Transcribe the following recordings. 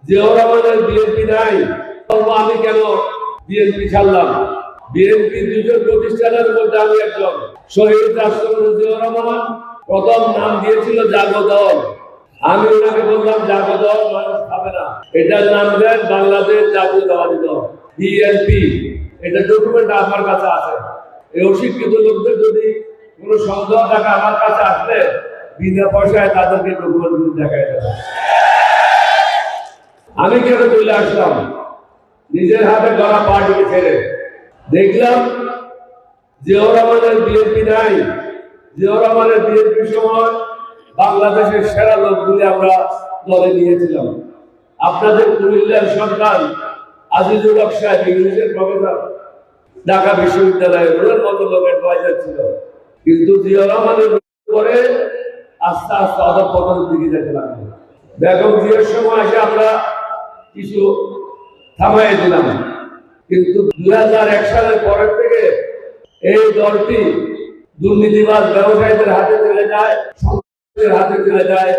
জিয়াউর রহমানের বিএনপি নাই, আমি কেন বিএনপি ছাড়লাম? বিএনপি দুজন প্রতিষ্ঠানের মধ্যে আমি একজন। শহীদ রাষ্ট্রপতি জিয়াউর রহমান প্রথম নাম দিয়েছিল জাগো দল। আমি ওনাকে বললাম জাগো দল মানুষ খাবে না, এটার নাম দেন বাংলাদেশ জাতীয়তাবাদী দল, বিএনপি। এটা ডকুমেন্ট আমার কাছে আছে। এই অশিক্ষিত লোকদের যদি কোনো সন্দেহ থাকে আমার কাছে আসলে বিনা পয়সায় তাদেরকে ডকুমেন্ট দেখাই দেবে। আমি কেন চলে আসলাম? নিজের হাতে গড়া পার্টিকে ছেড়ে দেখলাম জিয়াউর রহমানের বিএনপি নাই। জিয়াউর রহমানের বিএনপি সময় বাংলাদেশের সেরা লোকগুলি আমরা দলে নিয়েছিলাম। আপনাদের কুমিল্লার সন্তান আজিজুল হক সাহেব ইংলিশের প্রফেসর, ঢাকা বিশ্ববিদ্যালয়ের ওনার মতো লোক অ্যাডভাইজার ছিল। কিন্তু জিয়াউর রহমানের পরে আস্তে আস্তে অধঃপতনের দিকে যেতে লাগলো। বেগম জিয়ার সময় এসে আমরা কিছু থামাই দিলাম, কিন্তু 2001 সালের পরের থেকে এই দলটি দুর্নীতিবাজ ব্যবসায়ীদের হাতে চলে যায়, সন্ত্রাসীদের হাতে চলে যায়,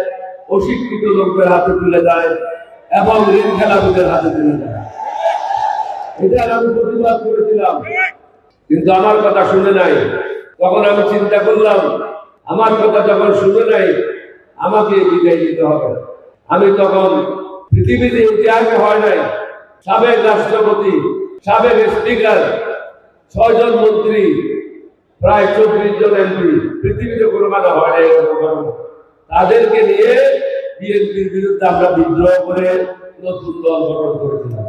অশিক্ষিত লোকদের হাতে চলে যায় এবং ঋণ খেলাপিদের হাতে চলে যায়। এটা আমি প্রতিবাদ করেছিলাম, কিন্তু আমার কথা শুনে নাই। তখন আমি চিন্তা করলাম, আমার কথা যখন শুনে নাই আমাকে বিদায় দিতে হবে। আমি তখন পৃথিবীতে ইতিহাসে হয় নাই সাবেক রাষ্ট্রপতি, সাবেক স্পিকার, 6 জন মন্ত্রী, প্রায় 24 জন এমপি, পৃথিবীতে কোনো কাজ হয় নাই। তাদেরকে নিয়ে বিএনপির বিরুদ্ধে আমরা বিদ্রোহ করে নতুন দল গঠন করেছিলাম।